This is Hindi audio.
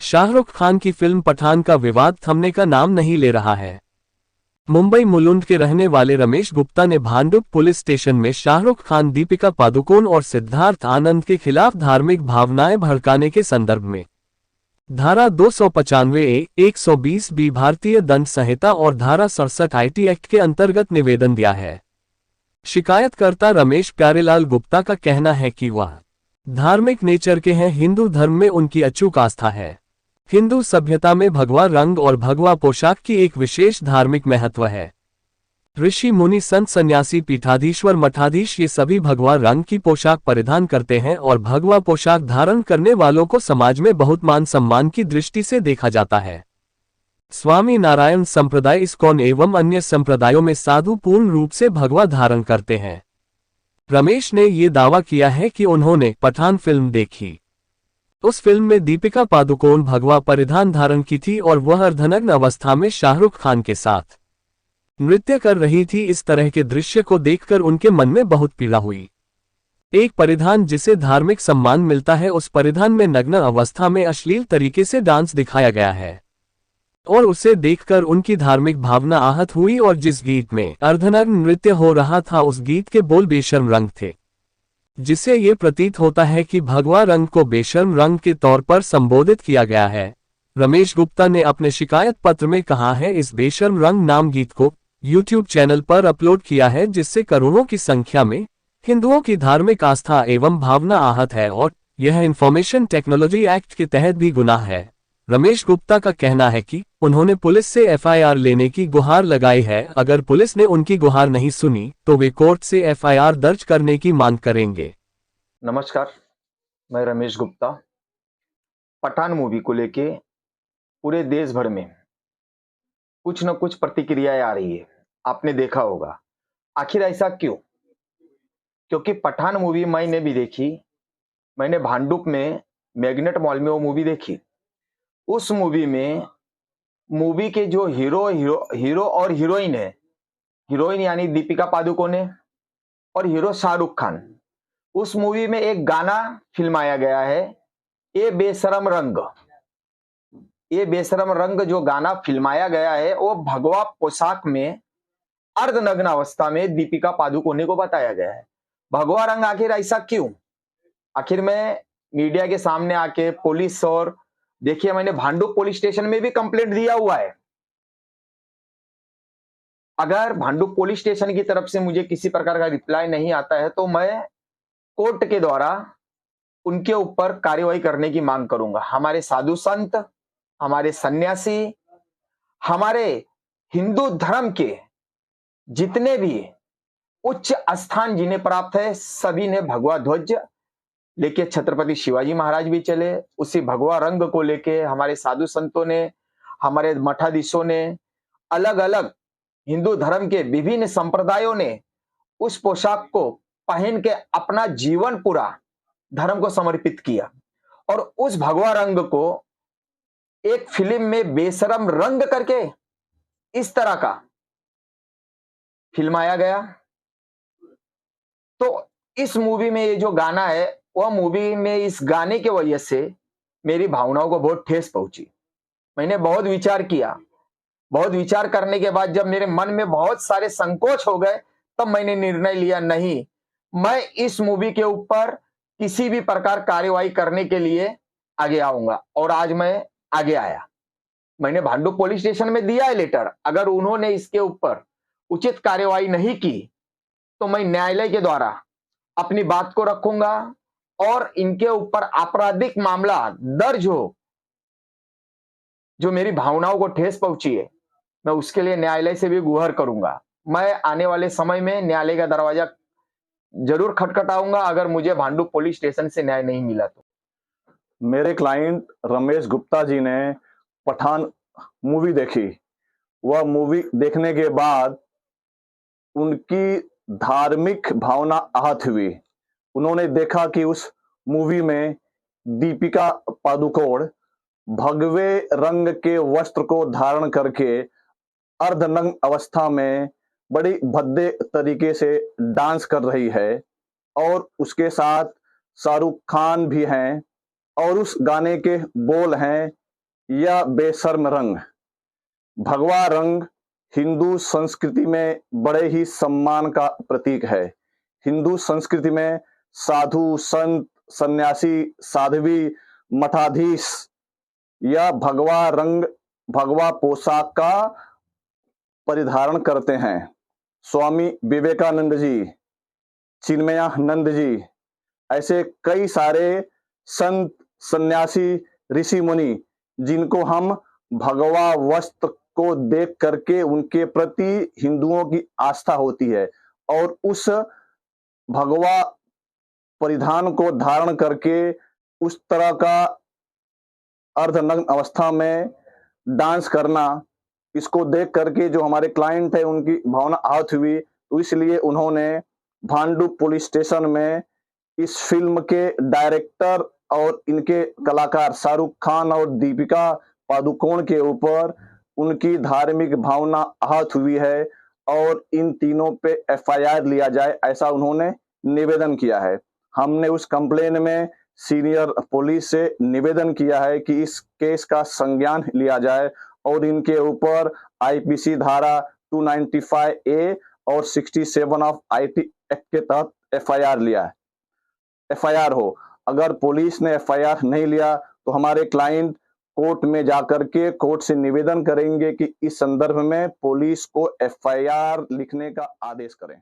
शाहरुख खान की फिल्म पठान का विवाद थमने का नाम नहीं ले रहा है। मुंबई मुलुंड के रहने वाले रमेश गुप्ता ने भांडुप पुलिस स्टेशन में शाहरुख खान, दीपिका पादुकोण और सिद्धार्थ आनंद के खिलाफ धार्मिक भावनाएं भड़काने के संदर्भ में धारा 295 ए, 120 बी भारतीय दंड संहिता और धारा 67 आईटी एक्ट के अंतर्गत निवेदन दिया है। शिकायतकर्ता रमेश प्यारेलाल गुप्ता का कहना है कि वह धार्मिक नेचर के हैं। हिंदू धर्म में उनकी अचूक आस्था है। हिंदू सभ्यता में भगवा रंग और भगवा पोशाक की एक विशेष धार्मिक महत्व है। ऋषि, मुनि, संत, सन्यासी, पीठाधीश्वर, मठाधीश ये सभी भगवा रंग की पोशाक परिधान करते हैं और भगवा पोशाक धारण करने वालों को समाज में बहुत मान सम्मान की दृष्टि से देखा जाता है। स्वामी नारायण संप्रदाय, इस्कॉन एवं अन्य संप्रदायों में साधु पूर्ण रूप से भगवा धारण करते हैं। रमेश ने ये दावा किया है कि उन्होंने पठान फिल्म देखी। उस फिल्म में दीपिका पादुकोण भगवा परिधान धारण की थी और वह अर्धनग्न अवस्था में शाहरुख खान के साथ नृत्य कर रही थी। इस तरह के दृश्य को देखकर उनके मन में बहुत पीड़ा हुई। एक परिधान जिसे धार्मिक सम्मान मिलता है, उस परिधान में नग्न अवस्था में अश्लील तरीके से डांस दिखाया गया है और उसे देखकर उनकी धार्मिक भावना आहत हुई। और जिस गीत में अर्धनग्न नृत्य हो रहा था, उस गीत के बोल बेशर्म रंग थे, जिससे ये प्रतीत होता है कि भगवा रंग को बेशर्म रंग के तौर पर संबोधित किया गया है। रमेश गुप्ता ने अपने शिकायत पत्र में कहा है, इस बेशर्म रंग नाम गीत को यूट्यूब चैनल पर अपलोड किया है, जिससे करोड़ों की संख्या में हिंदुओं की धार्मिक आस्था एवं भावना आहत है और यह इंफॉर्मेशन टेक्नोलॉजी एक्ट के तहत भी गुनाह है। रमेश गुप्ता का कहना है कि उन्होंने पुलिस से एफआईआर लेने की गुहार लगाई है। अगर पुलिस ने उनकी गुहार नहीं सुनी तो वे कोर्ट से एफआईआर दर्ज करने की मांग करेंगे। नमस्कार, मैं रमेश गुप्ता। पठान मूवी को लेके पूरे देश भर में कुछ न कुछ प्रतिक्रियाएं आ रही है। आपने देखा होगा, आखिर ऐसा क्यों? क्योंकि पठान मूवी मैंने भी देखी। मैंने भांडुप में मैग्नेट मॉल में वो मूवी देखी। उस मूवी में मूवी के जो हीरो और हीरोइन है, हीरोइन यानी दीपिका पादुकोण है और हीरो शाहरुख खान। उस मूवी में एक गाना फिल्माया गया है, ये बेशरम रंग। ये बेशरम रंग जो गाना फिल्माया गया है, वो भगवा पोशाक में अर्धनग्न अवस्था में दीपिका पादुकोण को बताया गया है। भगवा रंग आखिर ऐसा क्यों? आखिर मैं मीडिया के सामने आके पुलिस और देखिए, मैंने भांडुप पुलिस स्टेशन में भी कंप्लेंट दिया हुआ है। अगर भांडुप पुलिस स्टेशन की तरफ से मुझे किसी प्रकार का रिप्लाई नहीं आता है तो मैं कोर्ट के द्वारा उनके ऊपर कार्यवाही करने की मांग करूंगा। हमारे साधु संत, हमारे सन्यासी, हमारे हिंदू धर्म के जितने भी उच्च स्थान जिन्हें प्राप्त है, सभी ने भगवा ध्वज लेके छत्रपति शिवाजी महाराज भी चले। उसी भगवा रंग को लेके हमारे साधु संतों ने, हमारे मठाधीशों ने, अलग अलग हिंदू धर्म के विभिन्न संप्रदायों ने उस पोशाक को पहन के अपना जीवन पूरा धर्म को समर्पित किया। और उस भगवा रंग को एक फिल्म में बेशरम रंग करके इस तरह का फिल्माया गया। तो इस मूवी में ये जो गाना है, वह मूवी में इस गाने की वजह से मेरी भावनाओं को बहुत ठेस पहुंची। मैंने बहुत विचार किया। बहुत विचार करने के बाद जब मेरे मन में बहुत सारे संकोच हो गए, तब मैंने निर्णय लिया, नहीं, मैं इस मूवी के ऊपर किसी भी प्रकार कार्यवाही करने के लिए आगे आऊंगा। और आज मैं आगे आया। मैंने भांडुप पुलिस स्टेशन में दिया है लेटर। अगर उन्होंने इसके ऊपर उचित कार्यवाही नहीं की तो मैं न्यायालय के द्वारा अपनी बात को रखूंगा और इनके ऊपर आपराधिक मामला दर्ज हो। जो मेरी भावनाओं को ठेस पहुंची है, मैं उसके लिए न्यायालय से भी गुहार करूंगा। मैं आने वाले समय में न्यायालय का दरवाजा जरूर खटखटाऊंगा अगर मुझे भांडुप पुलिस स्टेशन से न्याय नहीं मिला तो। मेरे क्लाइंट रमेश गुप्ता जी ने पठान मूवी देखी। वह मूवी देखने के बाद उनकी धार्मिक भावना आहत हुई। उन्होंने देखा कि उस मूवी में दीपिका पादुकोण भगवे रंग के वस्त्र को धारण करके अर्धनग्न अवस्था में बड़ी भद्दे तरीके से डांस कर रही है और उसके साथ शाहरुख खान भी हैं और उस गाने के बोल हैं, या बेशर्म रंग। भगवा रंग हिंदू संस्कृति में बड़े ही सम्मान का प्रतीक है। हिंदू संस्कृति में साधु, संत, सन्यासी, साध्वी, मठाधीश या भगवा रंग, भगवा पोशाक का परिधारण करते हैं। स्वामी विवेकानंद जी, चिन्मयानंद जी, ऐसे कई सारे संत, सन्यासी, ऋषि मुनि जिनको हम भगवा वस्त्र को देख करके उनके प्रति हिंदुओं की आस्था होती है और उस भगवा परिधान को धारण करके उस तरह का अर्धनग्न अवस्था में डांस करना, इसको देख करके जो हमारे क्लाइंट है उनकी भावना आहत हुई, तो इसलिए उन्होंने भांडुप पुलिस स्टेशन में इस फिल्म के डायरेक्टर और इनके कलाकार शाहरुख खान और दीपिका पादुकोण के ऊपर उनकी धार्मिक भावना आहत हुई है और इन तीनों पे एफआईआर लिया जाए, ऐसा उन्होंने निवेदन किया है। हमने उस कंप्लेन में सीनियर पुलिस से निवेदन किया है कि इस केस का संज्ञान लिया जाए और इनके ऊपर आईपीसी धारा 295 ए और 67 ऑफ आईटी एक्ट के तहत एफआईआर हो। अगर पुलिस ने एफआईआर नहीं लिया तो हमारे क्लाइंट कोर्ट में जाकर के कोर्ट से निवेदन करेंगे कि इस संदर्भ में पुलिस को एफआईआर लिखने का आदेश करें।